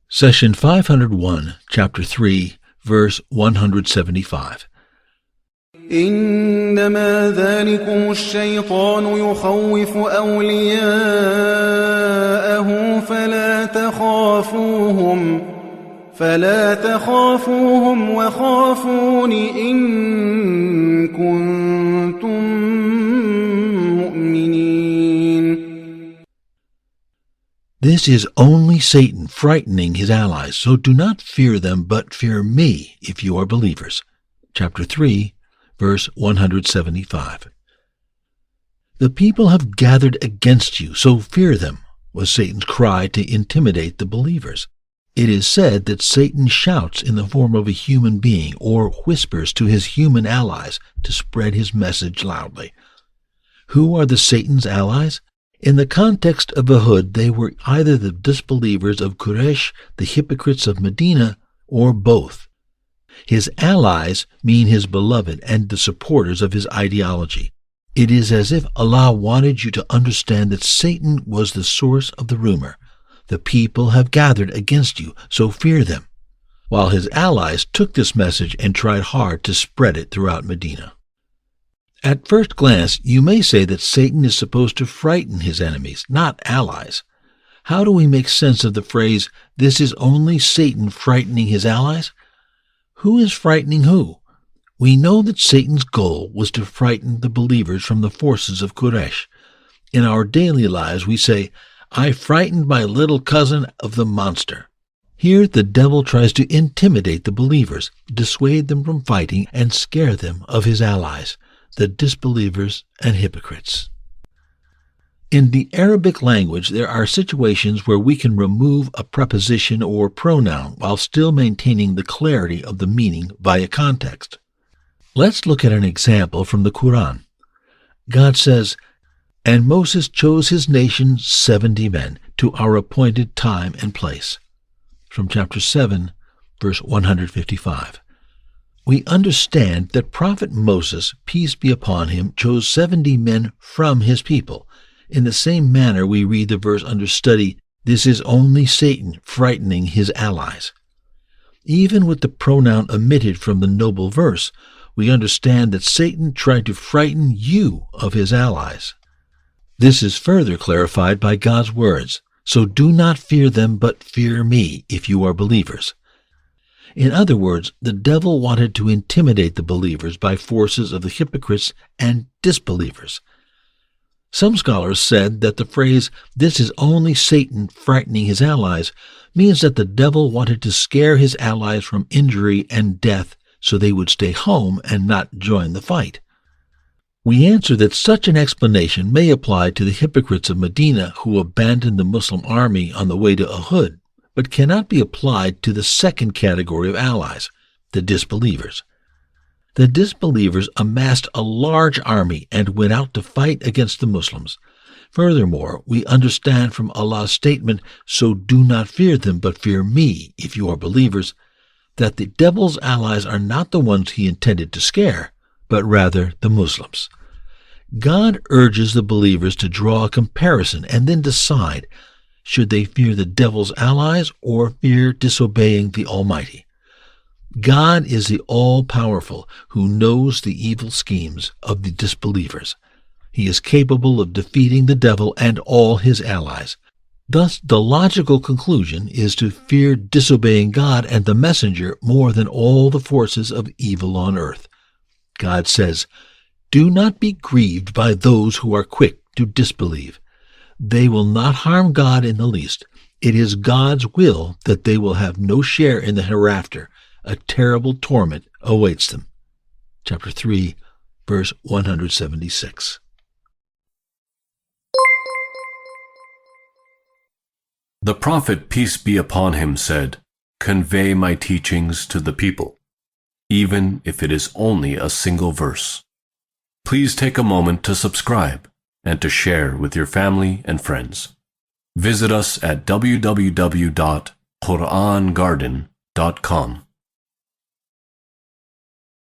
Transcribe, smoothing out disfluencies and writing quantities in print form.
Session 501, Chapter 3, Verse 175. إنما ذلكم الشيطان يخوف أولياءه فلا تخافوهم وخافون إن كنتم مؤمنين. This is only Satan frightening his allies, so do not fear them, but fear me, if you are believers. Chapter 3, Verse 175. The people have gathered against you, so fear them, was Satan's cry to intimidate the believers. It is said that Satan shouts in the form of a human being or whispers to his human allies to spread his message loudly. Who are the Satan's allies? In the context of Uhud, they were either the disbelievers of Quraysh, the hypocrites of Medina, or both. His allies mean his beloved and the supporters of his ideology. It is as if Allah wanted you to understand that Satan was the source of the rumor. The people have gathered against you, so fear them. While his allies took this message and tried hard to spread it throughout Medina. At first glance, you may say that Satan is supposed to frighten his enemies, not allies. How do we make sense of the phrase, "This is only Satan frightening his allies"? Who is frightening who? We know that Satan's goal was to frighten the believers from the forces of Quraysh. In our daily lives, we say, "I frightened my little cousin of the monster." Here the devil tries to intimidate the believers, dissuade them from fighting, and scare them of his allies, the disbelievers and hypocrites. In the Arabic language, there are situations where we can remove a preposition or pronoun while still maintaining the clarity of the meaning via context. Let's look at an example from the Quran. God says, "And Moses chose his nation 70 men to our appointed time and place." From chapter 7, verse 155. We understand that Prophet Moses, peace be upon him, chose 70 men from his people. In the same manner we read the verse under study, "This is only Satan frightening his allies." Even with the pronoun omitted from the noble verse, we understand that Satan tried to frighten you of his allies. This is further clarified by God's words, "So do not fear them, but fear me, if you are believers." In other words, the devil wanted to intimidate the believers by forces of the hypocrites and disbelievers. Some scholars said that the phrase, "This is only Satan frightening his allies," means that the devil wanted to scare his allies from injury and death so they would stay home and not join the fight. We answer that such an explanation may apply to the hypocrites of Medina who abandoned the Muslim army on the way to Uhud, but cannot be applied to the second category of allies, the disbelievers. The disbelievers amassed a large army and went out to fight against the Muslims. Furthermore, we understand from Allah's statement, "So do not fear them, but fear me, if you are believers," that the devil's allies are not the ones he intended to scare, but rather the Muslims. God urges the believers to draw a comparison and then decide, should they fear the devil's allies or fear disobeying the Almighty? God is the all-powerful who knows the evil schemes of the disbelievers. He is capable of defeating the devil and all his allies. Thus, the logical conclusion is to fear disobeying God and the messenger more than all the forces of evil on earth. God says, "Do not be grieved by those who are quick to disbelieve. They will not harm God in the least. It is God's will that they will have no share in the hereafter. A terrible torment awaits them." Chapter 3, verse 176. The Prophet, peace be upon him, said, "Convey my teachings to the people, even if it is only a single verse." Please take a moment to subscribe and to share with your family and friends. Visit us at www.QURANGARDEN.com.